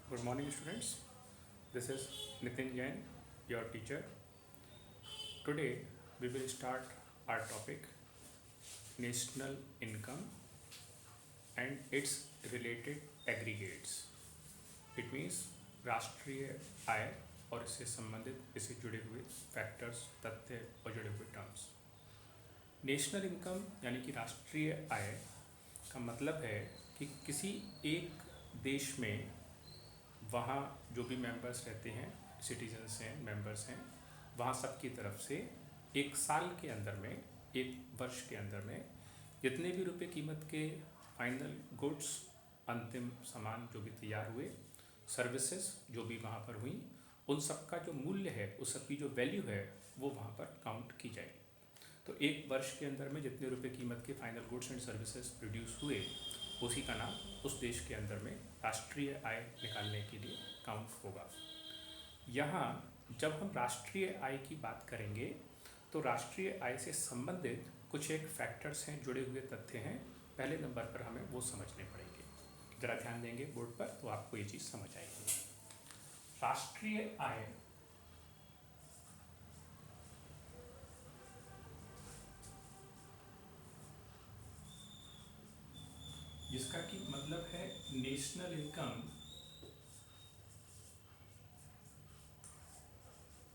Good morning, students. This is Nitin Jain, your teacher. Today, we will start our topic national income and its related aggregates. It means राष्ट्रीय आय और इससे संबंधित इससे जुड़े हुए factors, तथ्य और जुड़े हुए टर्म्स। नेशनल इनकम यानी कि राष्ट्रीय आय का मतलब है कि किसी एक देश में वहाँ जो भी मेंबर्स रहते हैं, सिटीजन्स हैं, मेंबर्स हैं, वहाँ सबकी तरफ से एक साल के अंदर में, एक वर्ष के अंदर में जितने भी रुपए कीमत के फाइनल गुड्स, अंतिम सामान जो भी तैयार हुए, सर्विसेज जो भी वहाँ पर हुई, उन सब का जो मूल्य है, उस सब की जो वैल्यू है, वो वहाँ पर काउंट की जाएगी। तो एक वर्ष के अंदर में जितने रुपए कीमत के final goods and services produce हुए, उसी का नाम उस देश के अंदर में राष्ट्रीय आय निकालने के लिए काउंट होगा। यहाँ जब हम राष्ट्रीय आय की बात करेंगे तो राष्ट्रीय आय से संबंधित कुछ एक फैक्टर्स हैं, जुड़े हुए तथ्य हैं, पहले नंबर पर हमें वो समझने पड़ेंगे। ज़रा ध्यान देंगे बोर्ड पर तो आपको ये चीज़ समझ आएगी। राष्ट्रीय आय जिसका कि मतलब है नेशनल इनकम,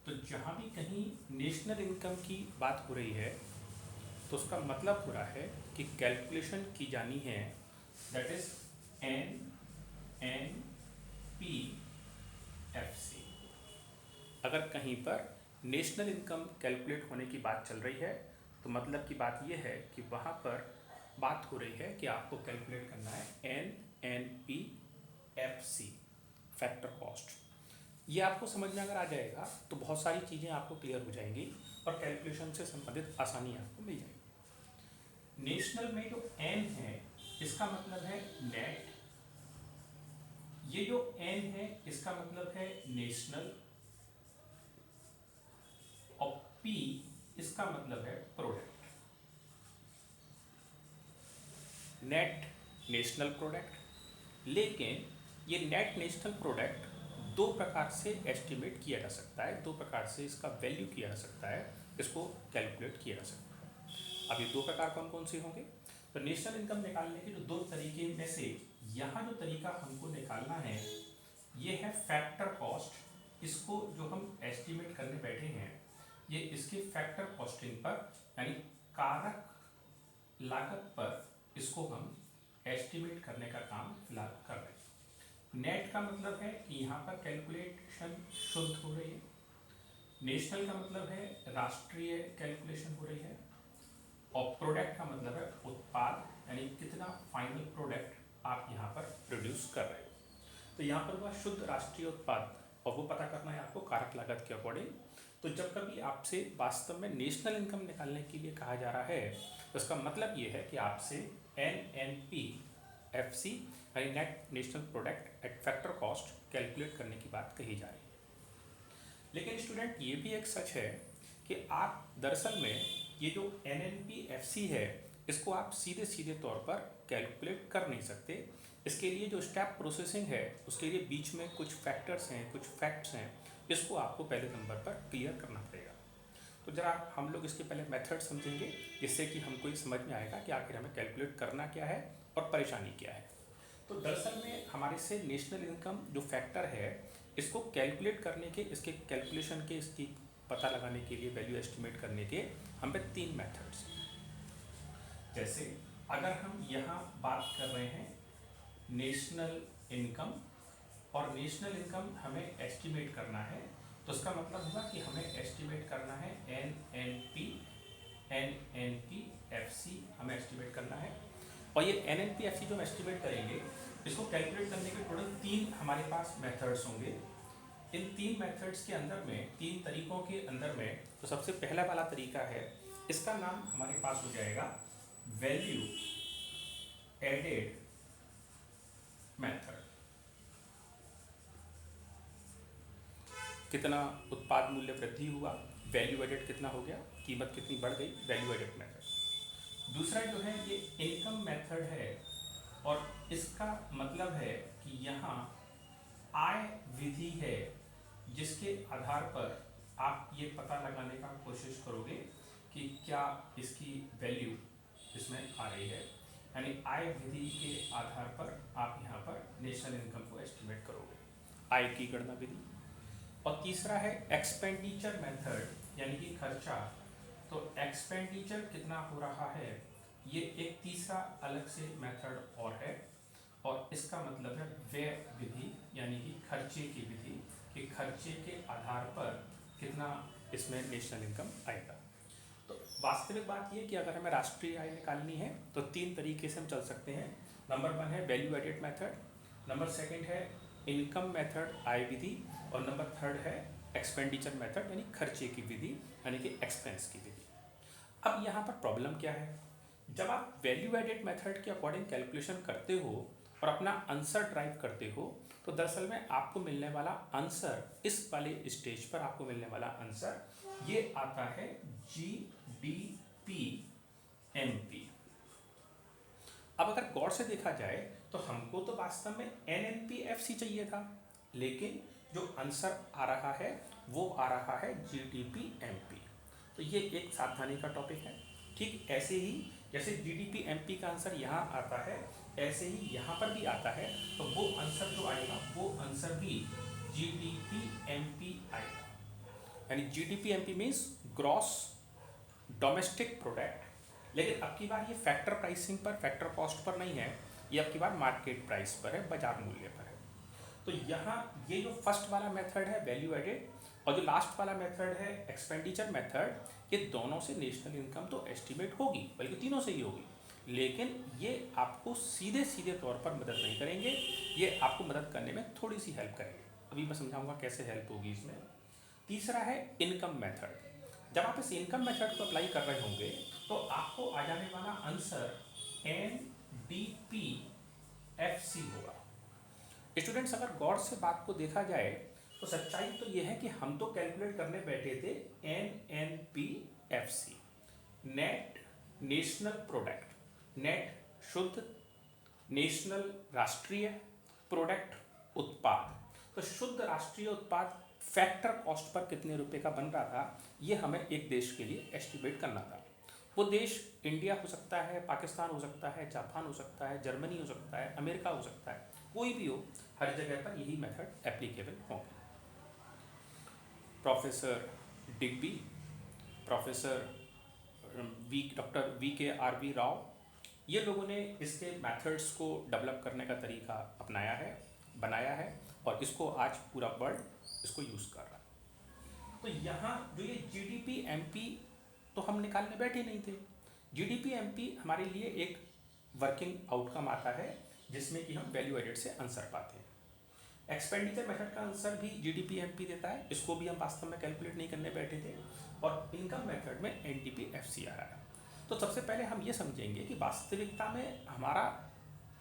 तो जहाँ भी कहीं नेशनल इनकम की बात हो रही है तो उसका मतलब हो रहा है कि कैलकुलेशन की जानी है, दैट इज NNPFC। अगर कहीं पर नेशनल इनकम कैलकुलेट होने की बात चल रही है तो मतलब की बात यह है कि वहाँ पर बात हो रही है कि आपको कैलकुलेट करना है NNPFC, फैक्टर कॉस्ट। ये आपको समझ में अगर आ जाएगा तो बहुत सारी चीज़ें आपको क्लियर हो जाएंगी और कैलकुलेशन से संबंधित आसानी आपको मिल जाएगी। नेशनल में जो एन है इसका मतलब है नेट, ये जो एन है इसका मतलब है नेशनल, और पी इसका मतलब है प्रोडक्ट। नेट नेशनल प्रोडक्ट, लेकिन ये नेट नेशनल प्रोडक्ट दो प्रकार से एस्टिमेट किया जा सकता है, दो प्रकार से इसका वैल्यू किया जा सकता है, इसको कैलकुलेट किया जा सकता है। अब ये दो प्रकार कौन कौन से होंगे? तो नेशनल इनकम निकालने के जो दो तरीके में से यहाँ जो तरीका हमको निकालना है ये है फैक्टर कॉस्ट। इसको जो हम एस्टिमेट करने बैठे हैं ये इसके फैक्टर कॉस्टिंग पर यानी कारक लागत पर इसको हम एस्टिमेट करने का काम फिलहाल कर रहे हैं। नेट का मतलब है कि यहाँ पर कैलकुलेशन शुद्ध हो रही है, नेशनल का मतलब है राष्ट्रीय कैलकुलेशन हो रही है, और प्रोडक्ट का मतलब है उत्पाद, यानी कितना फाइनल प्रोडक्ट आप यहाँ पर प्रोड्यूस कर रहे हो। तो यहाँ पर हुआ शुद्ध राष्ट्रीय उत्पाद और वो पता करना है आपको कारक लागत के अकॉर्डिंग। तो जब कभी आपसे वास्तव में नेशनल इनकम निकालने के लिए कहा जा रहा है तो इसका मतलब ये है कि आपसे NNPFC यानी net national product at factor cost calculate करने की बात कही जा रही है। लेकिन स्टूडेंट ये भी एक सच है कि आप दरअसल में ये जो NNPFC है इसको आप सीधे सीधे तौर पर कैलकुलेट कर नहीं सकते। इसके लिए जो स्टेप प्रोसेसिंग है उसके लिए बीच में कुछ फैक्टर्स हैं, कुछ फैक्ट्स हैं, इसको आपको पहले नंबर पर क्लियर करना पड़ेगा। तो ज़रा हम लोग इसके पहले मेथड समझेंगे जिससे कि हमको ये समझ में आएगा कि आखिर हमें कैलकुलेट करना क्या है और परेशानी क्या है। तो दरअसल में हमारे से नेशनल इनकम जो फैक्टर है इसको कैलकुलेट करने के, इसके कैलकुलेशन के, इसकी पता लगाने के लिए, वैल्यू एस्टिमेट करने के हम पे तीन मेथड्स। जैसे अगर हम यहाँ बात कर रहे हैं नेशनल इनकम और नेशनल इनकम हमें एस्टिमेट करना है तो इसका मतलब होगा कि हमें एस्टिमेट करना है NNPFC हमें एस्टिमेट करना है। और ये NNPFC जो हम एस्टिमेट करेंगे इसको कैलकुलेट करने के टोटल तीन हमारे पास मेथड्स होंगे। इन तीन मेथड्स के अंदर में, तीन तरीकों के अंदर में, तो सबसे पहला वाला तरीका है, इसका नाम हमारे पास हो जाएगा वैल्यू एडेड मेथड। कितना उत्पाद मूल्य वृद्धि हुआ, वैल्यू एडेड कितना हो गया, कीमत कितनी बढ़ गई, वैल्यू एडेड मेथड। दूसरा जो है ये इनकम मेथड है और इसका मतलब है कि यहाँ आय विधि है जिसके आधार पर आप ये पता लगाने का कोशिश करोगे कि क्या इसकी वैल्यू इसमें आ रही है, यानी आय विधि के आधार पर आप यहाँ पर नेशनल इनकम को एस्टिमेट करोगे, आय की गणना विधि। और तीसरा है एक्सपेंडिचर मेथड, यानी कि खर्चा। तो एक्सपेंडिचर कितना हो रहा है, ये एक तीसरा अलग से मेथड और है, और इसका मतलब है व्यय विधि, यानी कि खर्चे की विधि, कि खर्चे के आधार पर कितना इसमें नेशनल इनकम आएगा। तो वास्तविक बात ये कि अगर हमें राष्ट्रीय आय निकालनी है तो 3 तरीके से हम चल सकते हैं। नंबर 1 है वैल्यू एडेड मेथड, नंबर 2 है इनकम मेथड आय विधि, और नंबर 3 है एक्सपेंडिचर मेथड यानी खर्चे की विधि, यानी कि एक्सपेंस की विधि। अब यहाँ पर प्रॉब्लम क्या है, जब आप वैल्यू एडेड मेथड के अकॉर्डिंग कैलकुलेशन करते हो और अपना आंसर ड्राइव करते हो, तो दरअसल में आपको मिलने वाला आंसर, इस वाले स्टेज पर आपको मिलने वाला आंसर ये आता है GDP-MP। अब अगर गौर से देखा जाए तो हमको तो वास्तव में NNP-FC चाहिए था, लेकिन जो आंसर आ रहा है वो आ रहा है GDP-MP। तो ये एक सावधानी का टॉपिक है। ठीक ऐसे ही जैसे GDP-MP का आंसर यहाँ आता है, ऐसे ही यहाँ पर भी आता है, तो वो आंसर जो आएगा वो आंसर भी GDP-MP आएगा। यानी GDP-MP means gross domestic product, लेकिन अब की बार ये फैक्टर प्राइसिंग पर, फैक्टर कॉस्ट पर नहीं है, ये अब की बार मार्केट प्राइस पर है, बाजार मूल्य पर है। तो यहाँ ये जो फर्स्ट वाला मेथड है वैल्यू एडेड, और जो लास्ट वाला मेथड है एक्सपेंडिचर मेथड, ये दोनों से नेशनल इनकम तो एस्टिमेट होगी, बल्कि तीनों से ही होगी, लेकिन ये आपको सीधे सीधे तौर पर मदद नहीं करेंगे, ये आपको मदद करने में थोड़ी सी हेल्प करेंगे। अभी मैं समझाऊंगा कैसे हेल्प होगी इसमें। तीसरा है इनकम मेथड। जब आप इस इनकम मेथड को अप्लाई कर रहे होंगे तो आपको आ जाने वाला आंसर NDP-FC होगा। स्टूडेंट्स, अगर गौर से बात को देखा जाए तो सच्चाई तो यह है कि हम तो कैलकुलेट करने बैठे थे NNP-FC, net national product, net शुद्ध नेशनल राष्ट्रीय प्रोडक्ट उत्पाद। तो शुद्ध राष्ट्रीय उत्पाद फैक्टर कॉस्ट पर कितने रुपए का बन रहा था, ये हमें एक देश के लिए एस्टिमेट करना था। वो देश इंडिया हो सकता है, पाकिस्तान हो सकता है, जापान हो सकता है, जर्मनी हो सकता है, अमेरिका हो सकता है, कोई भी हो, हर जगह पर यही मेथड एप्लीकेबल होंगे। Professor Digby, professor doctor VKRV Rao, ये लोगों ने इसके मेथड्स को डेवलप करने का तरीका अपनाया है, बनाया है, और इसको आज पूरा वर्ल्ड इसको यूज़ कर रहा है। तो यहाँ जो ये GDP-MP तो हम निकालने बैठे नहीं थे। GDP-MP हमारे लिए एक वर्किंग आउटकम आता है जिसमें कि हम वैल्यू एडेड से आंसर पाते हैं। एक्सपेंडिचर मेथड का आंसर भी GDP-MP देता है, इसको भी हम वास्तव में कैलकुलेट नहीं करने बैठे थे, और इनकम मेथड में NDP-FC आ रहा है। तो सबसे पहले हम ये समझेंगे कि वास्तविकता में हमारा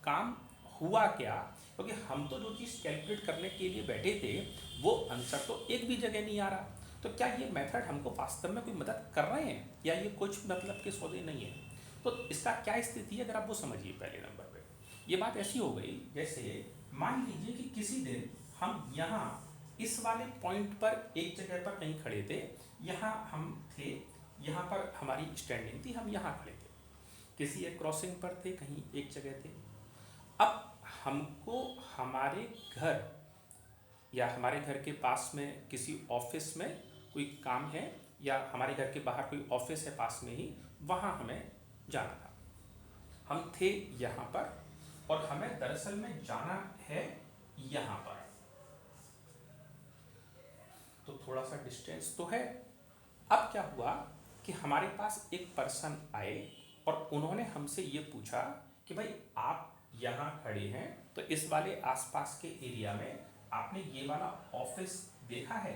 काम हुआ क्या, क्योंकि हम तो जो चीज़ कैलकुलेट करने के लिए बैठे थे वो आंसर तो एक भी जगह नहीं आ रहा। तो क्या ये मेथड हमको वास्तव में कोई मदद कर रहे हैं, या ये कुछ मतलब के सौदे नहीं है? तो इसका क्या स्थिति है, अगर आप वो समझिए। पहले नंबर पे ये बात ऐसी हो गई, जैसे मान लीजिए कि किसी दिन हम यहाँ इस वाले पॉइंट पर एक जगह पर कहीं खड़े थे, यहाँ हम थे, यहाँ पर हमारी स्टैंडिंग थी, हम यहाँ खड़े थे, किसी एक क्रॉसिंग पर थे, कहीं एक जगह थे। अब हमको हमारे घर या हमारे घर के पास में किसी ऑफिस में कोई काम है, या हमारे घर के बाहर कोई ऑफिस है पास में ही, वहाँ हमें जाना था। हम थे यहाँ पर और हमें दरअसल में जाना है यहाँ पर, तो थोड़ा सा डिस्टेंस तो है। अब क्या हुआ कि हमारे पास एक पर्सन आए और उन्होंने हमसे ये पूछा कि भाई आप यहाँ खड़े हैं, तो इस वाले आसपास के एरिया में आपने ये वाला ऑफिस देखा है?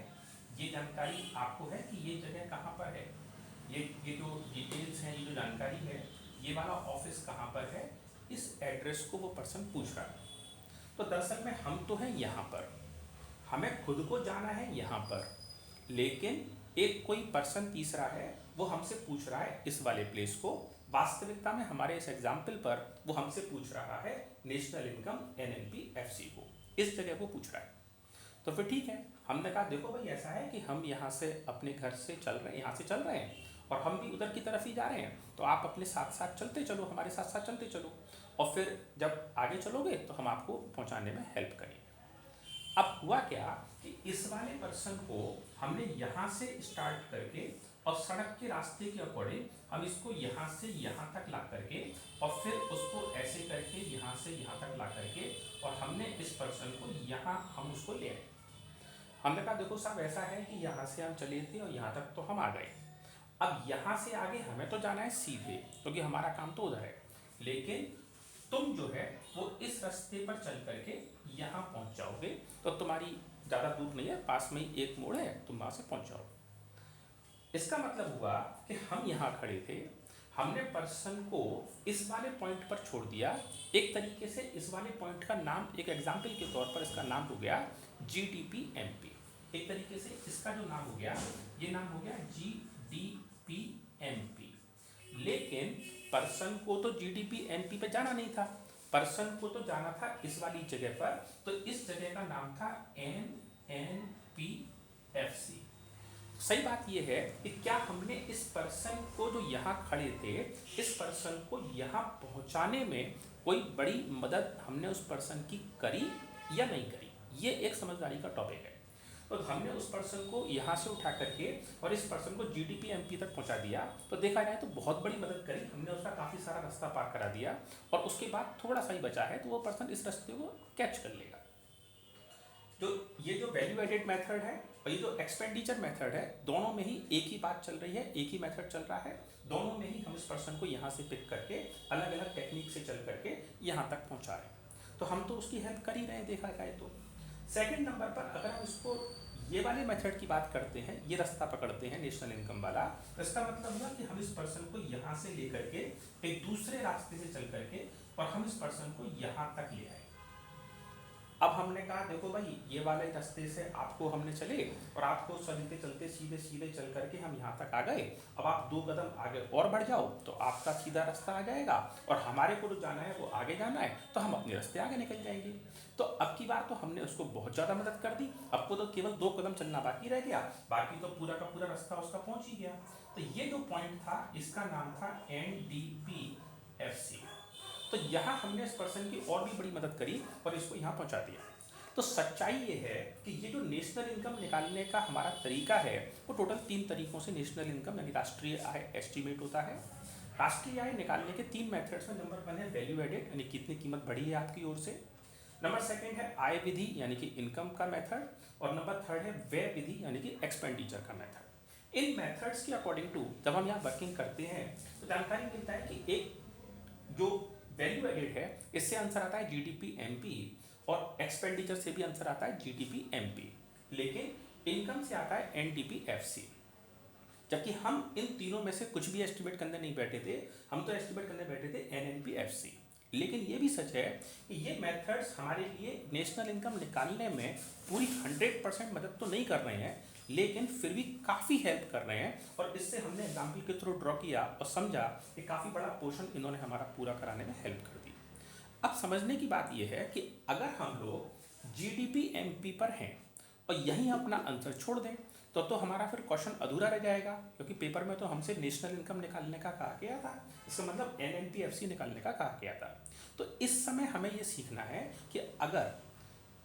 ये जानकारी आपको है कि ये जगह कहाँ पर है? ये जो डिटेल्स हैं, ये जो जानकारी है, ये वाला ऑफिस कहाँ पर है, इस एड्रेस को वो पर्सन पूछ रहा है। तो दरअसल में हम तो हैं यहाँ पर, हमें खुद को जाना है यहाँ पर, लेकिन एक कोई पर्सन तीसरा है, वो हमसे पूछ रहा है इस वाले प्लेस को। वास्तविकता में हमारे इस एग्जाम्पल पर वो हमसे पूछ रहा है नेशनल इनकम NNP-FC को, इस जगह को पूछ रहा है। तो फिर ठीक है, हमने कहा देखो भाई ऐसा है कि हम यहाँ से अपने घर से चल रहे हैं, यहाँ से चल रहे हैं और हम भी उधर की तरफ ही जा रहे हैं, तो आप अपने साथ साथ चलते चलो, हमारे साथ साथ चलते चलो, और फिर जब आगे चलोगे तो हम आपको पहुँचाने में हेल्प करेंगे। अब हुआ क्या कि इस वाले पर्सन को हमने यहाँ से स्टार्ट करके और सड़क के रास्ते के अकॉर्डिंग हम इसको यहाँ से यहाँ तक ला करके और फिर उसको ऐसे करके यहाँ से यहाँ तक ला करके और हमने इस पर्सन को यहाँ हम उसको ले आए। हमने कहा देखो साहब ऐसा है कि यहाँ से हम चले थे और यहाँ तक तो हम आ गए, अब यहाँ से आगे हमें तो जाना है सीधे क्योंकि हमारा काम तो उधर है, लेकिन तुम जो है वो इस रास्ते पर चल करके यहाँ पहुँच जाओगे, तो तुम्हारी ज़्यादा दूर नहीं है, पास में ही एक मोड़ है, तुम वहाँ से पहुँच जाओगे। इसका मतलब हुआ कि हम यहाँ खड़े थे, हमने पर्सन को इस वाले पॉइंट पर छोड़ दिया, एक तरीके से इस वाले पॉइंट का नाम, एक एग्जाम्पल के तौर पर इसका नाम हो गया GDP-MP, एक तरीके से इसका जो नाम हो गया ये नाम हो गया GDP-MP। लेकिन पर्सन को तो GDP-MP पे जाना नहीं था, पर्सन को तो जाना था इस वाली जगह पर, तो इस जगह का नाम था NNPFC। सही बात यह है कि क्या हमने इस पर्सन को जो यहाँ खड़े थे, इस पर्सन को यहाँ पहुँचाने में कोई बड़ी मदद हमने उस पर्सन की करी या नहीं करी, ये एक समझदारी का टॉपिक है। तो हमने उस पर्सन को यहाँ से उठा करके और इस पर्सन को GDP-MP तक पहुँचा दिया, तो देखा जाए तो बहुत बड़ी मदद करी हमने, उसका काफ़ी सारा रास्ता पार करा दिया और उसके बाद थोड़ा सा ही बचा है तो वो पर्सन इस रास्ते को कैच कर लेगा। जो ये जो वैल्यू एडेड मेथड है और ये जो एक्सपेंडिचर मेथड है, दोनों में ही एक ही बात चल रही है, एक ही मेथड चल रहा है, दोनों में ही हम इस पर्सन को यहाँ से पिक करके अलग अलग टेक्निक से चल करके यहाँ तक पहुँचा रहे हैं, तो हम तो उसकी हेल्प कर ही रहे हैं देखा जाए तो। सेकेंड नंबर पर अगर हम इसको ये वाले मेथड की बात करते हैं, ये रास्ता पकड़ते हैं नेशनल इनकम वाला, तो इसका मतलब हुआ कि हम इस पर्सन को यहाँ से लेकर के एक दूसरे रास्ते से चल करके और हम इस पर्सन को यहाँ तक ले आए। अब हमने कहा देखो भाई ये वाले रास्ते से आपको हमने चले और आपको चलते चलते सीधे सीधे चल करके हम यहाँ तक आ गए, अब आप 2 कदम आगे और बढ़ जाओ तो आपका सीधा रास्ता आ जाएगा और हमारे को जो जाना है वो आगे जाना है, तो हम अपने रास्ते आगे निकल जाएंगे। तो अब की बार तो हमने उसको बहुत ज़्यादा मदद कर दी, आपको तो केवल 2 कदम चलना बाकी रह गया, बाकी तो पूरा का पूरा रास्ता उसका पहुँच ही गया। तो ये जो पॉइंट था इसका नाम था NDPFC। तो यहाँ हमने इस पर्सन की और भी बड़ी मदद करी और इसको यहाँ पहुँचा दिया। तो सच्चाई ये है कि ये जो नेशनल इनकम निकालने का हमारा तरीका है वो टोटल 3 तरीकों से नेशनल इनकम यानी राष्ट्रीय आय एस्टिमेट होता है। राष्ट्रीय आय निकालने के 3 मेथड्स में नंबर 1 है वैल्यू एडेड यानी कितनी कीमत बढ़ी है आपकी ओर से, नंबर 2 है आय विधि यानी कि इनकम का मेथड, और नंबर 3 है व्यय विधि यानी कि एक्सपेंडिचर का मेथड। इन मेथड्स के अकॉर्डिंग टू जब हम यहाँ वर्किंग करते हैं तो जानकारी मिलता है कि एक जो वैल्यू एडेड है इससे आंसर आता है GDP-MP और एक्सपेंडिचर से भी आंसर आता है GDP-MP, लेकिन इनकम से आता है NDP-FC। जबकि हम इन तीनों में से कुछ भी एस्टिमेट करने नहीं बैठे थे, हम तो एस्टिमेट करने बैठे थे NNP-FC। लेकिन ये भी सच है कि ये मेथड्स हमारे लिए नेशनल इनकम निकालने में पूरी 100% मदद तो नहीं कर रहे हैं, लेकिन फिर भी काफ़ी हेल्प कर रहे हैं और इससे हमने एग्जाम्पल के थ्रू ड्रॉ किया और समझा कि काफ़ी बड़ा पोर्शन इन्होंने हमारा पूरा कराने में हेल्प कर दी। अब समझने की बात यह है कि अगर हम लोग GDP-MP पर हैं और यहीं अपना आंसर छोड़ दें तो हमारा फिर क्वेश्चन अधूरा रह जाएगा, क्योंकि पेपर में तो हमसे नेशनल इनकम निकालने का कहा गया था, इसका मतलब NNP-FC निकालने का कहा गया था। तो इस समय हमें ये सीखना है कि अगर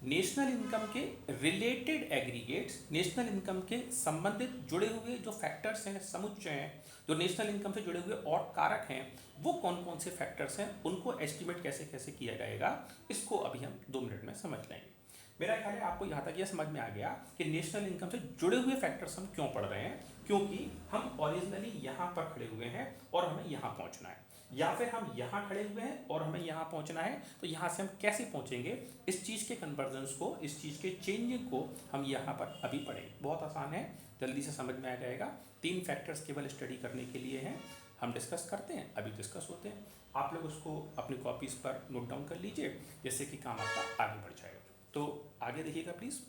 नेशनल इनकम के रिलेटेड एग्रीगेट्स, नेशनल इनकम के संबंधित जुड़े हुए जो फैक्टर्स हैं, समुच्चय हैं, जो नेशनल इनकम से जुड़े हुए और कारक हैं, वो कौन कौन से फैक्टर्स हैं, उनको एस्टिमेट कैसे कैसे किया जाएगा, इसको अभी हम 2 मिनट में समझ लेंगे। मेरा ख्याल है आपको यहाँ तक यह समझ में आ गया कि नेशनल इनकम से जुड़े हुए फैक्टर्स हम क्यों पढ़ रहे हैं, क्योंकि हम ओरिजिनली यहाँ पर खड़े हुए हैं और हमें यहाँ पहुँचना है, या फिर हम यहाँ खड़े हुए हैं और हमें यहाँ पहुँचना है, तो यहाँ से हम कैसे पहुँचेंगे, इस चीज़ के कन्वर्जन्स को, इस चीज़ के चेंजिंग को हम यहाँ पर अभी पढ़ेंगे। बहुत आसान है, जल्दी से समझ में आ जाएगा। 3 फैक्टर्स केवल स्टडी करने के लिए हैं, हम डिस्कस करते हैं, अभी डिस्कस होते हैं। आप लोग उसको अपनी कॉपीज़ पर नोट डाउन कर लीजिए, जिससे कि काम आपका आगे बढ़ जाएगा। तो आगे देखिएगा प्लीज़।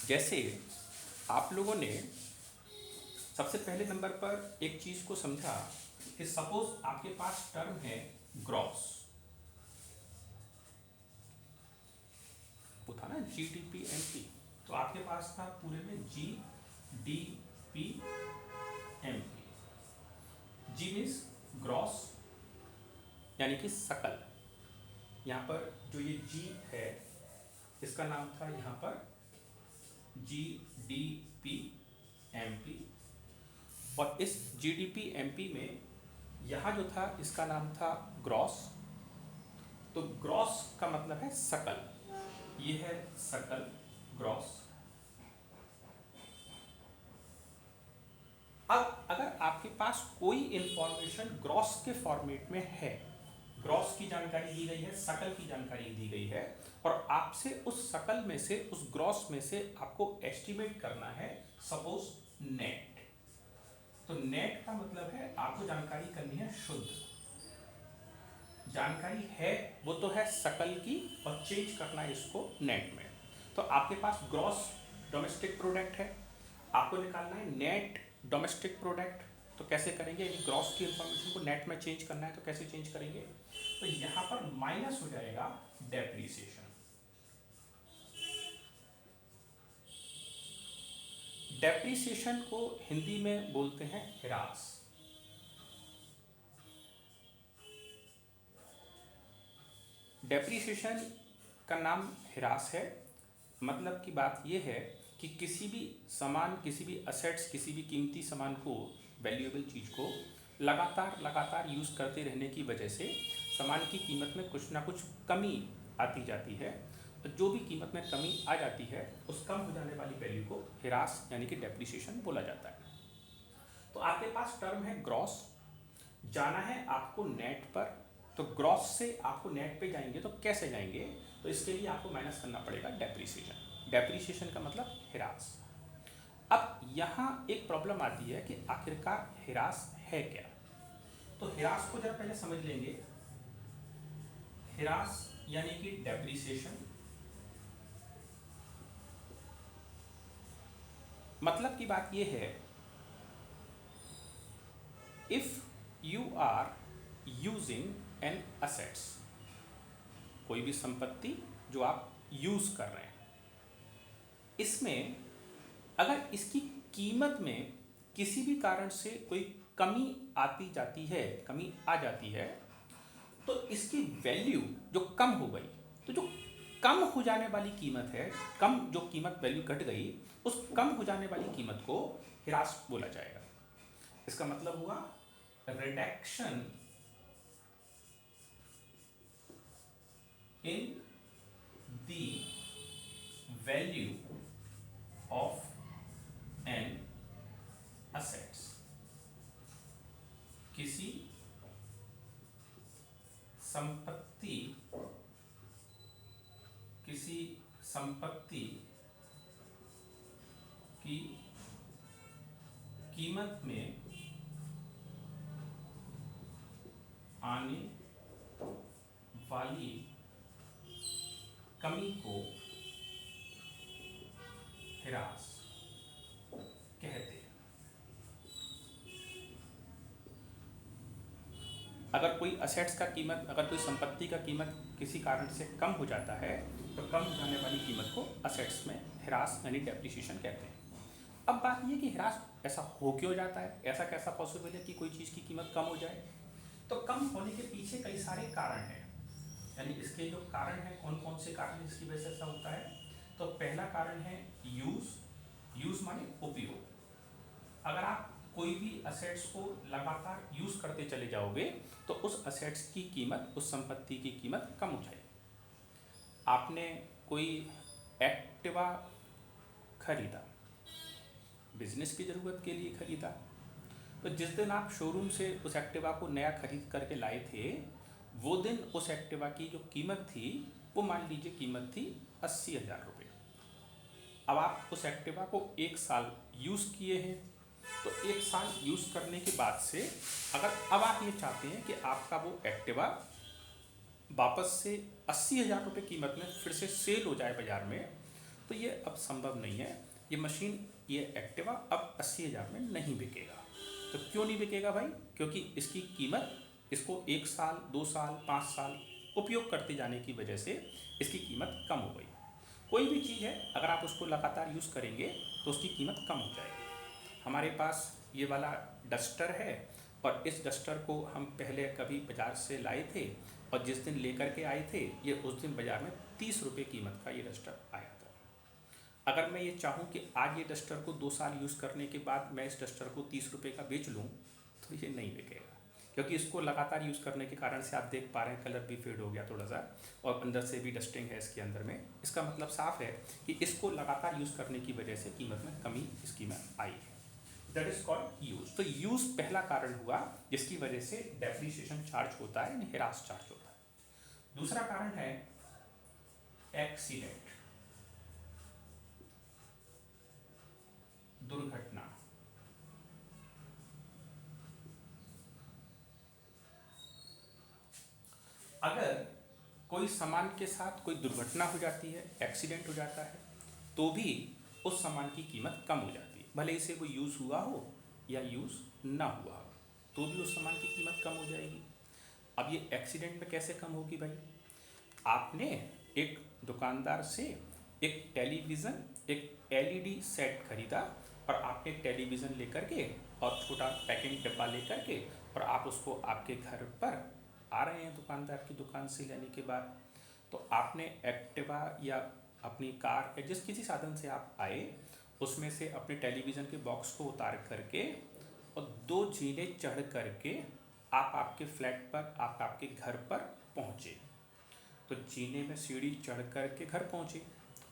जैसे आप लोगों ने सबसे पहले नंबर पर एक चीज को समझा कि सपोज आपके पास टर्म है ग्रॉस, वो था ना GDP-MP, तो आपके पास था पूरे में GDP-MP। जी मीन्स ग्रॉस यानी कि सकल। यहाँ पर जो ये G है इसका नाम था यहाँ पर GDP-MP, और इस GDP-MP में यहाँ जो था इसका नाम था ग्रॉस। तो ग्रॉस का मतलब है सकल, ये है सकल ग्रॉस। अब अगर आपके पास कोई इंफॉर्मेशन ग्रॉस के फॉर्मेट में है, ग्रॉस की जानकारी दी गई है, सकल की जानकारी दी गई है, और आपसे उस सकल में से, उस ग्रॉस में से आपको एस्टिमेट करना है सपोज नेट। तो नेट का मतलब है आपको जानकारी करनी है शुद्ध। जानकारी है वो तो है सकल की, और चेंज करना है इसको नेट में। तो आपके पास ग्रॉस डोमेस्टिक प्रोडक्ट है, आपको निकालना है नेट डोमेस्टिक प्रोडक्ट। तो कैसे करेंगे? यदि ग्रॉस की इंफॉर्मेशन को नेट में चेंज करना है तो कैसे चेंज करेंगे? तो यहां पर माइनस हो जाएगा डेप्रीसिएशन। डेप्रीसिएशन को हिंदी में बोलते हैं ह्रास। डेप्रीसिएशन का नाम ह्रास है। मतलब की बात यह है कि किसी भी सामान, किसी भी असेट्स, किसी भी कीमती सामान को, वैल्यूएबल चीज़ को लगातार यूज़ करते रहने की वजह से सामान की कीमत में कुछ ना कुछ कमी आती जाती है। तो जो भी कीमत में कमी आ जाती है उस कम हो जाने वाली वैल्यू को ह्रास यानी कि डेप्रीसिएशन बोला जाता है। तो आपके पास टर्म है ग्रॉस, जाना है आपको नेट पर। तो ग्रॉस से आपको नेट पे जाएंगे तो कैसे जाएंगे? तो इसके लिए आपको माइनस करना पड़ेगा डेप्रीसिएशन। डेप्रीसिएशन का मतलब ह्रास। अब यहाँ एक प्रॉब्लम आती है कि आखिरकार ह्रास है क्या? तो ह्रास को जरा पहले समझ लेंगे। ह्रास यानी कि डेप्रीसिएशन, मतलब की बात यह है, if you are using an assets, कोई भी संपत्ति जो आप यूज कर रहे हैं, इसमें अगर इसकी कीमत में किसी भी कारण से कोई कमी आती जाती है, कमी आ जाती है, तो इसकी वैल्यू जो कम हो गई, तो जो कम हो जाने वाली कीमत है, कम जो कीमत वैल्यू घट गई, उस कम हो जाने वाली कीमत को ह्रास बोला जाएगा। इसका मतलब हुआ reduction in the value of an assets. किसी संपत्ति की कीमत में आने वाली कमी को ह्रास कहते हैं। अगर कोई असेट्स का कीमत, अगर कोई संपत्ति का कीमत किसी कारण से कम हो जाता है तो कम हो जाने वाली कीमत को असेट्स में ह्रास यानी डेप्रीसिएशन कहते हैं। अब बात ये कि ह्रास ऐसा हो क्यों जाता है? ऐसा कैसा पॉसिबल है कि कोई चीज़ की कीमत कम हो जाए? तो कम होने के पीछे कई सारे कारण हैं, यानी इसके जो कारण हैं, कौन कौन से कारण इसकी वजह से ऐसा होता है? तो पहला कारण है यूज माने उपयोग। अगर आप कोई भी असेट्स को लगातार यूज करते चले जाओगे तो उस असेट्स की कीमत, उस संपत्ति की कीमत कम हो जाएगी। आपने कोई एक्टिवा खरीदा, बिजनेस की ज़रूरत के लिए खरीदा, तो जिस दिन आप शोरूम से उस एक्टिवा को नया खरीद करके लाए थे, वो दिन उस एक्टिवा की जो कीमत थी वो मान लीजिए कीमत थी 80,000 रुपये। अब आप उस एक्टिवा को 1 साल यूज़ किए हैं, तो 1 साल यूज़ करने के बाद से अगर अब आप ये चाहते हैं कि आपका वो एक्टिवा वापस से 80,000 रुपये कीमत में फिर से सेल हो जाए बाज़ार में, तो ये अब संभव नहीं है। ये मशीन, ये एक्टिवा अब 80,000 में नहीं बिकेगा। तो क्यों नहीं बिकेगा भाई? क्योंकि इसकी कीमत, इसको 1 साल 2 साल 5 साल उपयोग करते जाने की वजह से इसकी कीमत कम हो गई। कोई भी चीज़ है अगर आप उसको लगातार यूज़ करेंगे तो उसकी कीमत कम हो जाएगी। हमारे पास ये वाला डस्टर है और इस डस्टर को हम पहले कभी बाज़ार से लाए थे और जिस दिन लेकर के आए थे ये उस दिन बाज़ार में 30 रुपये कीमत का ये डस्टर आया था। अगर मैं ये चाहूँ कि आज ये डस्टर को 2 साल यूज़ करने के बाद मैं इस डस्टर को 30 रुपये का बेच लूँ तो ये नहीं बिकेगा, क्योंकि इसको लगातार यूज़ करने के कारण से आप देख पा रहे हैं कलर भी फेड हो गया थोड़ा सा और अंदर से भी डस्टिंग है इसके अंदर में। इसका मतलब साफ है कि इसको लगातार यूज़ करने की वजह से कीमत में कमी इसकी में आई है। That is called use. तो यूज़ पहला कारण हुआ जिसकी वजह से डेप्रिसिएशन चार्ज होता है, यानी ह्रास चार्ज होता है। दूसरा कारण है एक्सीडेंट, दुर्घटना। अगर कोई सामान के साथ कोई दुर्घटना हो जाती है, एक्सीडेंट हो जाता है, तो भी उस सामान की कीमत कम हो जाती है। भले ही से वो यूज़ हुआ हो या यूज़ ना हुआ हो, तो भी उस सामान की कीमत कम हो जाएगी। अब ये एक्सीडेंट में कैसे कम होगी भाई? आपने एक दुकानदार से एक टेलीविज़न, एक एलईडी सेट खरीदा और आपने टेलीविज़न लेकर के और छोटा पैकिंग डब्बा लेकर के और आप उसको आपके घर पर आ रहे हैं दुकानदार की दुकान से लेने के बाद, तो आपने एक्टिवा या अपनी कार या जिस किसी साधन से आप आए उसमें से अपने टेलीविज़न के बॉक्स को उतार करके और 2 जीने चढ़ करके आप आपके फ्लैट पर, आप आपके घर पर पहुँचे। तो जीने में सीढ़ी चढ़ करके घर पहुँचे,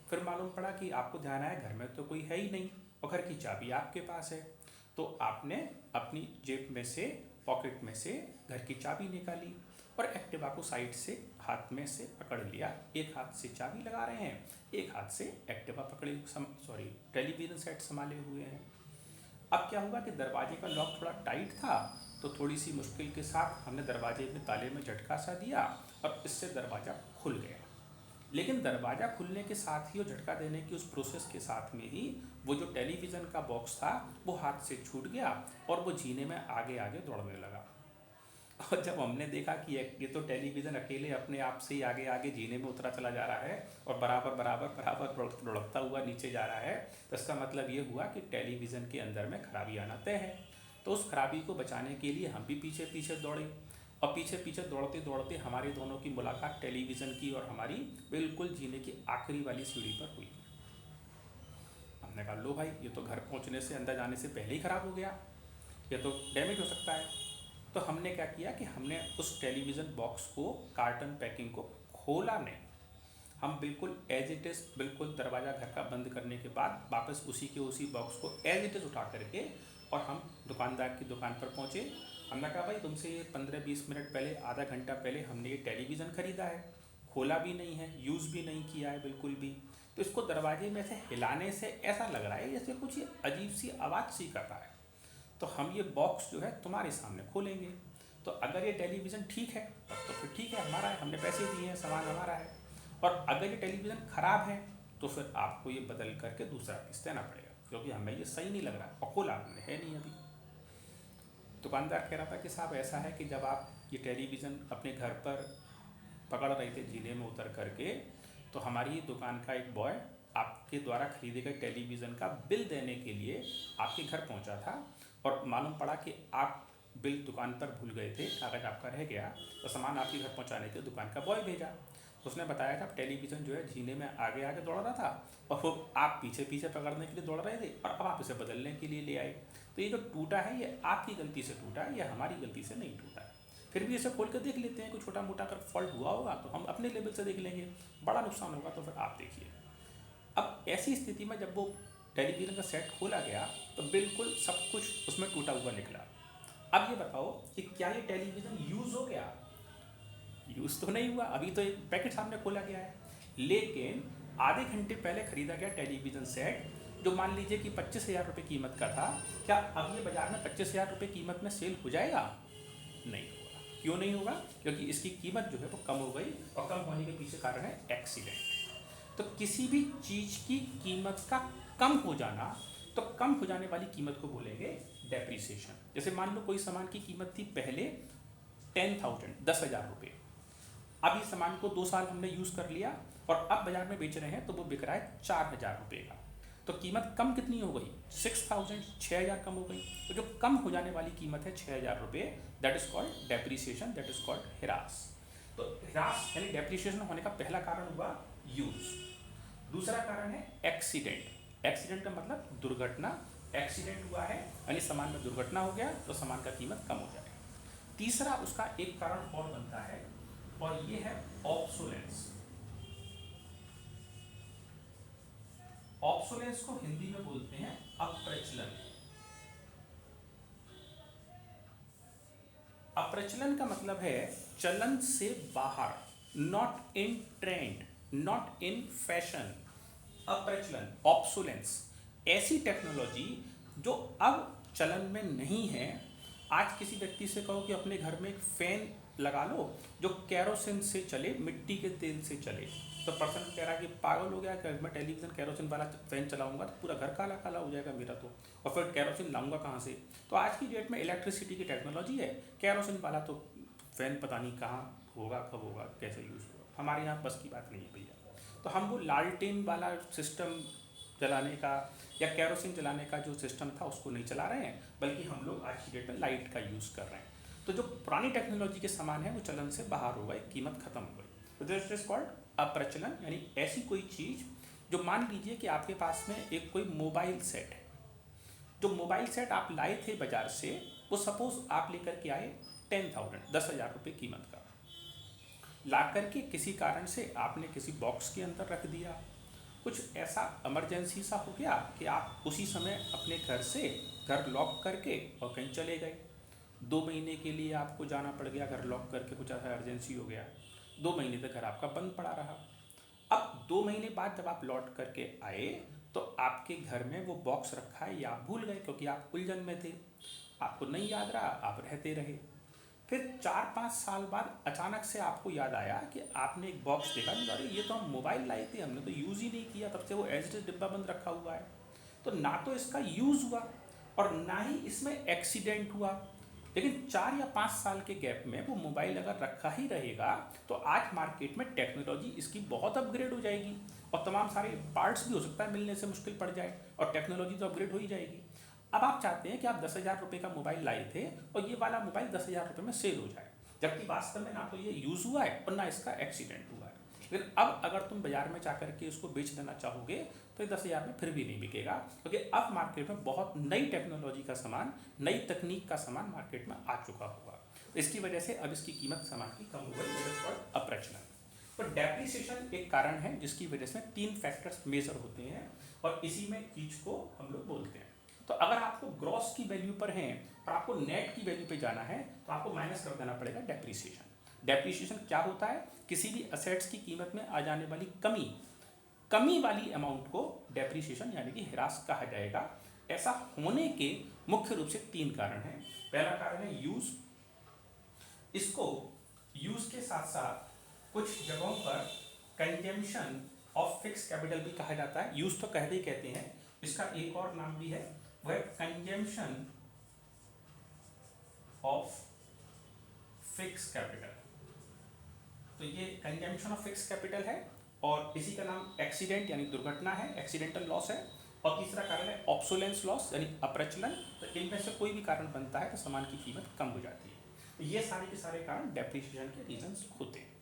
फिर मालूम पड़ा कि आपको ध्यान आया घर में तो कोई है ही नहीं और घर की चाबी आपके पास है। तो आपने अपनी जेब में से, पॉकेट में से घर की चाबी निकाली और एक्टिवा को साइड से हाथ में से पकड़ लिया। एक हाथ से चाबी लगा रहे हैं, एक हाथ से एक्टिवा पकड़े, टेलीविज़न सेट संभाले हुए हैं। अब क्या हुआ कि दरवाजे का लॉक थोड़ा टाइट था, तो थोड़ी सी मुश्किल के साथ हमने दरवाजे में ताले में झटका सा दिया और इससे दरवाज़ा खुल गया। लेकिन दरवाज़ा खुलने के साथ ही और झटका देने की उस प्रोसेस के साथ में ही वो जो टेलीविज़न का बॉक्स था वो हाथ से छूट गया और वो जीने में आगे आगे दौड़ने लगा। और जब हमने देखा कि ये तो टेलीविज़न अकेले अपने आप से ही आगे आगे जीने में उतरा चला जा रहा है और बराबर बराबर बराबर लुढ़कता हुआ नीचे जा रहा है, तो इसका मतलब ये हुआ कि टेलीविज़न के अंदर में खराबी आना तय है। तो उस खराबी को बचाने के लिए हम भी पीछे पीछे दौड़े और पीछे पीछे दौड़ते दौड़ते हमारे दोनों की मुलाकात टेलीविज़न की और हमारी बिल्कुल जीने की आखिरी वाली सीढ़ी पर हुई। हमने कहा लो भाई, ये तो घर पहुँचने से, अंदर जाने से पहले ही ख़राब हो गया, ये तो डैमेज हो सकता है। तो हमने क्या किया कि हमने उस टेलीविज़न बॉक्स को, कार्टन पैकिंग को खोला नहीं, हम बिल्कुल एज इट इज़, बिल्कुल दरवाज़ा घर का बंद करने के बाद वापस उसी के उसी बॉक्स को एज इट इज़ उठा करके और हम दुकानदार की दुकान पर पहुँचे। हमने कहा भाई तुमसे ये 15-20 मिनट पहले, आधा घंटा पहले हमने ये टेलीविज़न ख़रीदा है, खोला भी नहीं है, यूज़ भी नहीं किया है बिल्कुल भी, तो इसको दरवाजे में से हिलाने से ऐसा लग रहा है जैसे कुछ ये अजीब सी आवाज़ सी कर रहा है। तो हम ये बॉक्स जो है तुम्हारे सामने खोलेंगे, तो अगर ये टेलीविज़न ठीक है तब तो फिर ठीक है, हमारा है, हमने पैसे दिए हैं, सामान हमारा है। और अगर ये टेलीविज़न ख़राब है तो फिर आपको ये बदल करके दूसरा पीस देना पड़ेगा, क्योंकि हमें ये सही नहीं लग रहा और खोला हमने है नहीं अभी। दुकानदार कह रहा था कि साहब ऐसा है कि जब आप ये टेलीविज़न अपने घर पर पकड़ रहे थे जीने में उतर करके, तो हमारी दुकान का एक बॉय आपके द्वारा खरीदे गए टेलीविज़न का बिल देने के लिए आपके घर पहुंचा था और मालूम पड़ा कि आप बिल दुकान पर भूल गए थे, कागज़ आपका रह गया, तो सामान आपके घर पहुंचाने के लिए दुकान का बॉय भेजा। उसने बताया था टेलीविज़न जो है जीने में आगे आगे दौड़ रहा था और वो आप पीछे पीछे पकड़ने के लिए दौड़ रहे थे और अब आप इसे बदलने के लिए ले आए। तो ये जो टूटा है ये आपकी गलती से टूटा है, ये हमारी गलती से नहीं टूटा है। फिर भी इसे खोल कर देख लेते हैं, कोई छोटा मोटा अगर फॉल्ट हुआ होगा तो हम अपने लेवल से देख लेंगे, बड़ा नुकसान होगा तो फिर आप देखिए। अब ऐसी स्थिति में जब वो टेलीविज़न का सेट खोला गया तो बिल्कुल सब कुछ उसमें टूटा हुआ निकला। अब ये बताओ कि क्या ये टेलीविज़न यूज़ हो गया? यूज़ तो नहीं हुआ, अभी तो एक पैकेट सामने खोला गया है, लेकिन आधे घंटे पहले खरीदा गया टेलीविज़न सेट जो मान लीजिए कि 25,000 रुपये कीमत का था, क्या अब ये बाज़ार में 25,000 रुपये कीमत में सेल हो जाएगा? नहीं होगा। क्यों नहीं होगा? क्योंकि इसकी कीमत जो है वो कम हो गई और कम होने के पीछे कारण है एक्सीडेंट। तो किसी भी चीज की कीमत का कम हो जाना, तो कम हो जाने वाली कीमत को बोलेंगे डेप्रिसिएशन। जैसे मान लो कोई सामान की कीमत थी पहले 10,000, 10,000 रुपये, अब इस सामान को 2 साल हमने यूज कर लिया और अब बाजार में बेच रहे हैं तो वो बिक रहा है 4,000 रुपये का, तो कीमत कम कितनी हो गई? 6,000, 6,000 कम हो गई। तो जो कम हो जाने वाली कीमत है 6,000 रुपये, that is called depreciation, that is called ह्रास। तो ह्रास यानी डेप्रिसिएशन होने का पहला कारण हुआ यूज। दूसरा कारण है एक्सीडेंट। एक्सीडेंट का मतलब दुर्घटना। एक्सीडेंट हुआ है यानी सामान में दुर्घटना हो गया तो सामान का कीमत कम हो जाएगा। तीसरा उसका एक कारण और बनता है और ये है ऑब्सोलेंस। ऑब्सोलेंस को हिंदी में बोलते हैं अप्रचलन। अप्रचलन का मतलब है चलन से बाहर, not in trend, not in fashion. अप्रचलन, ऑब्सोलेंस, ऐसी टेक्नोलॉजी जो अब चलन में नहीं है। आज किसी व्यक्ति से कहो कि अपने घर में एक फैन लगा लो जो कैरोसिन से चले, मिट्टी के तेल से चले, तो पर्सन कह रहा है कि पागल हो गया, मैं टेलीविजन कैरोसिन वाला फैन चलाऊंगा तो पूरा घर काला काला हो जाएगा मेरा, तो और फिर कैरोसिन लाऊंगा कहाँ से? तो आज की डेट में इलेक्ट्रिसिटी की टेक्नोलॉजी है, कैरोसिन वाला तो फैन पता नहीं कहाँ होगा, कब होगा, कैसे यूज़ होगा, हमारे यहाँ बस की बात नहीं है भैया। तो हम वो लालटेन वाला सिस्टम जलाने का या कैरोसिन जलाने का जो सिस्टम था उसको नहीं चला रहे हैं, बल्कि हम लोग आज की डेट में लाइट का यूज़ कर रहे हैं। तो जो पुरानी टेक्नोलॉजी के सामान है वो चलन से बाहर हो गए, कीमत खत्म हो गई। तो दिस इज कॉल्ड अप्रचलन, यानी ऐसी कोई चीज़ जो मान लीजिए कि आपके पास में एक कोई मोबाइल सेट है, जो मोबाइल सेट आप लाए थे बाजार से, वो सपोज आप लेकर के आए 10,000, 10,000 रुपये कीमत का, ला करके किसी कारण से आपने किसी बॉक्स के अंदर रख दिया, कुछ ऐसा इमरजेंसी सा हो गया कि आप उसी समय अपने घर से घर लॉक करके और कहीं चले गए, 2 महीने के लिए आपको जाना पड़ गया घर लॉक करके, कुछ ऐसा अर्जेंसी हो गया, 2 महीने तक घर आपका बंद पड़ा रहा। अब 2 महीने बाद जब आप लौट करके आए तो आपके घर में वो बॉक्स रखा है या आप भूल गए क्योंकि आप उलझन में थे, आपको नहीं याद रहा, आप रहते रहे। फिर 4-5 साल बाद अचानक से आपको याद आया कि आपने एक बॉक्स देखा, अरे ये तो हम मोबाइल लाए थे, हमने तो यूज़ ही नहीं किया, तब से वो एज इट इज डिब्बा बंद रखा हुआ है। तो ना तो इसका यूज़ हुआ और ना ही इसमें एक्सीडेंट हुआ, लेकिन 4 या 5 साल के गैप में वो मोबाइल अगर रखा ही रहेगा तो आज मार्केट में टेक्नोलॉजी इसकी बहुत अपग्रेड हो जाएगी और तमाम सारे पार्ट्स भी हो सकता है मिलने से मुश्किल पड़ जाए और टेक्नोलॉजी तो अपग्रेड हो ही जाएगी। अब आप चाहते हैं कि आप 10,000 रुपये का मोबाइल लाए थे और ये वाला मोबाइल 10,000 रुपये में सेल हो जाए, जबकि वास्तव में ना तो ये यूज़ हुआ है और ना इसका एक्सीडेंट हुआ है। लेकिन अब अगर तुम बाजार में जाकर के उसको बेच देना चाहोगे तो ये 10,000 में फिर भी नहीं बिकेगा, क्योंकि अब मार्केट में बहुत नई टेक्नोलॉजी का सामान, नई तकनीक का सामान मार्केट में आ चुका होगा। इसकी वजह से अब इसकी कीमत सामान की कम हो गई, अप्रचलन। तो डेप्रिसिएशन एक कारण है जिसकी वजह से 3 फैक्टर्स मेजर होते हैं और इसी में चीज को हम लोग बोलते हैं। तो अगर आपको ग्रॉस की वैल्यू पर हैं और आपको नेट की वैल्यू पे जाना है तो आपको माइनस कर देना पड़ेगा डेप्रिसिएशन। डेप्रिसिएशन क्या होता है? किसी भी असेट्स की कीमत में आ जाने वाली कमी वाली अमाउंट को डेप्रिसिएशन यानी कि ह्रास कहा जाएगा। ऐसा होने के मुख्य रूप से 3 कारण हैं। पहला कारण है यूज। इसको यूज के साथ साथ कुछ जगहों पर कंजम्पशन ऑफ फिक्स कैपिटल भी कहा जाता है। यूज तो कहते ही कहते हैं, इसका एक और नाम भी है, वह कंजम्पशन ऑफ फिक्स कैपिटल। तो ये कंजम्पशन ऑफ फिक्स कैपिटल है और इसी का नाम एक्सीडेंट यानी दुर्घटना है, एक्सीडेंटल लॉस है। और तीसरा कारण है ऑब्सोलेंस लॉस यानी अप्रचलन। तो इनमें से कोई भी कारण बनता है तो सामान की कीमत कम हो जाती है। तो ये सारे के सारे कारण डेप्रिसिएशन के रीजंस होते हैं।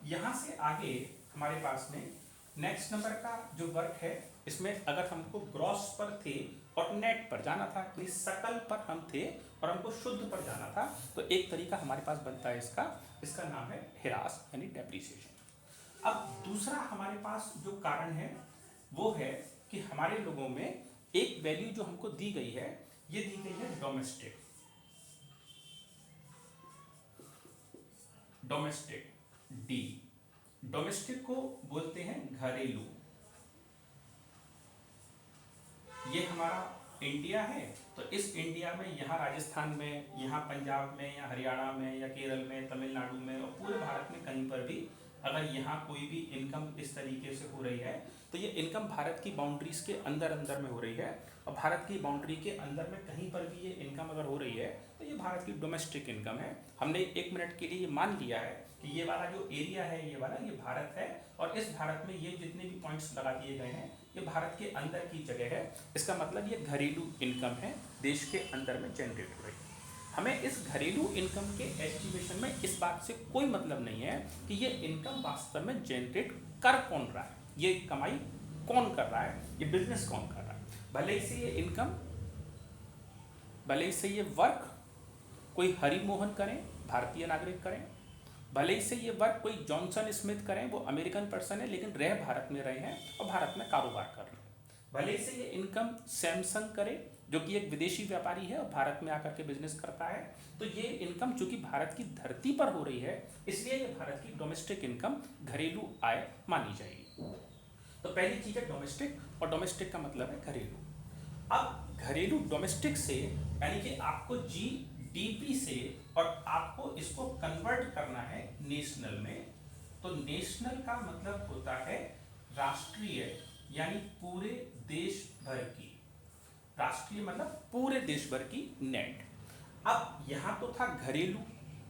यहाँ से आगे हमारे पास में नेक्स्ट नंबर का जो वर्क है, इसमें अगर हमको ग्रॉस पर थे और नेट पर जाना था, सकल पर हम थे और हमको शुद्ध पर जाना था, तो एक तरीका हमारे पास बनता है इसका नाम है ह्रास यानी डेप्रिसिएशन। अब दूसरा हमारे पास जो कारण है वो है कि हमारे लोगों में एक वैल्यू जो हमको दी गई है, ये दी गई है डोमेस्टिक। डोमेस्टिक डी, डोमेस्टिक को बोलते हैं घरेलू। ये हमारा इंडिया है, तो इस इंडिया में यहाँ राजस्थान में, यहाँ पंजाब में, या हरियाणा में, या केरल में, तमिलनाडु में और पूरे भारत में कहीं पर भी अगर यहाँ कोई भी इनकम इस तरीके से हो रही है तो ये इनकम भारत की बाउंड्रीज के अंदर अंदर में हो रही है, और भारत की बाउंड्री के अंदर में कहीं पर भी ये इनकम अगर हो रही है तो ये भारत की डोमेस्टिक इनकम है। हमने 1 मिनट के लिए ये मान लिया है कि ये वाला जो एरिया है ये वाला ये भारत है, और इस भारत में ये जितने भी पॉइंट्स लगा दिए गए हैं ये भारत के अंदर की जगह है। इसका मतलब ये घरेलू इनकम है, देश के अंदर में जनरेट हो रही है। हमें इस घरेलू इनकम के एस्टिमेशन में इस बात से कोई मतलब नहीं है कि ये इनकम वास्तव में जनरेट कर कौन रहा है, ये कमाई कौन कर रहा है, ये बिजनेस कौन कर रहा है। भले ही से ये इनकम, भले ही से ये वर्क कोई हरि मोहन करें, भारतीय नागरिक करें, भले ही से ये वर्क कोई जॉनसन स्मिथ करें, वो अमेरिकन पर्सन है लेकिन रह भारत में रहे हैं और भारत में कारोबार कर रहे हैं। भले ही से ये इनकम सैमसंग करे जो कि एक विदेशी व्यापारी है और भारत में आकर के बिजनेस करता है, तो ये इनकम चूंकि भारत की धरती पर हो रही है इसलिए ये भारत की डोमेस्टिक इनकम, घरेलू आय मानी जाएगी। तो पहली चीज है डोमेस्टिक, और डोमेस्टिक का मतलब है घरेलू। अब घरेलू डोमेस्टिक से यानी कि आपको जीडीपी से और आपको इसको कन्वर्ट करना है नेशनल में, तो नेशनल का मतलब होता है राष्ट्रीय, यानी पूरे देश भर की, राष्ट्रीय मतलब पूरे देश भर की नेट। अब यहाँ तो था घरेलू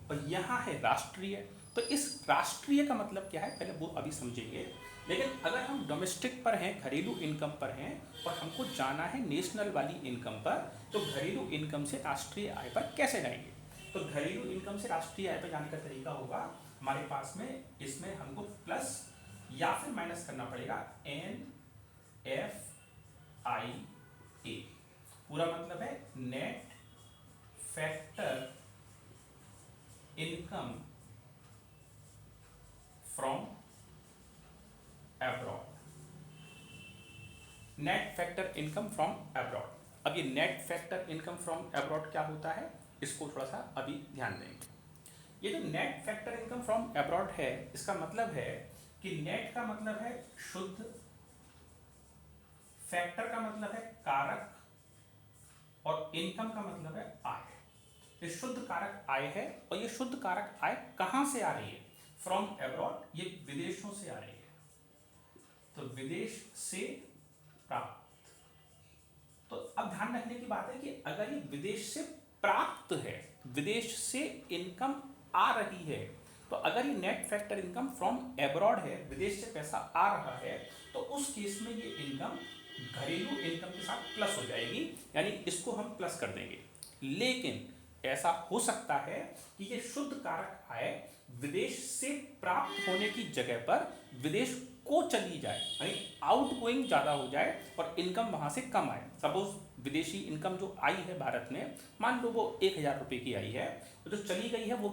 और यहाँ है राष्ट्रीय, तो इस राष्ट्रीय का मतलब क्या है पहले वो अभी समझेंगे। लेकिन अगर हम डोमेस्टिक पर हैं, घरेलू इनकम पर हैं और हमको जाना है नेशनल वाली इनकम पर, तो घरेलू इनकम से राष्ट्रीय आय पर कैसे जाएंगे? तो घरेलू इनकम से राष्ट्रीय आय पर जाने का तरीका होगा हमारे पास में, इसमें हमको प्लस या फिर माइनस करना पड़ेगा NFIA। पूरा मतलब है net factor income from abroad, net factor income from abroad. अब ये net factor income from abroad क्या होता है इसको थोड़ा सा अभी ध्यान देंगे। ये जो net factor income from abroad है इसका मतलब है कि नेट का मतलब है शुद्ध, फैक्टर का मतलब है कारक, और इनकम का मतलब है आय। ये शुद्ध कारक आय है, और ये शुद्ध कारक आय कहां से आ रही है? फ्रॉम अब्रॉड, ये विदेशों से आ रही है, तो विदेश से प्राप्त। तो अब ध्यान रखने की बात है कि अगर ये विदेश से प्राप्त है, विदेश से इनकम आ रही है, तो अगर ये net factor income from abroad है, विदेश से पैसा आ रहा है, तो उस केस में ये इनकम घरेलू इनकम के साथ प्लस हो जाएगी, यानी इसको हम प्लस कर देंगे। लेकिन ऐसा हो सकता है कि ये शुद्ध कारक आय विदेश से प्राप्त होने की जगह पर विदेश को चली जाए, यानी आउट गोइंग ज़्यादा हो जाए और इनकम वहाँ से कम आए। सपोज विदेशी इनकम जो आई है भारत में, मान लो वो 1000 रुपये की आई है, तो जो चली गई है वो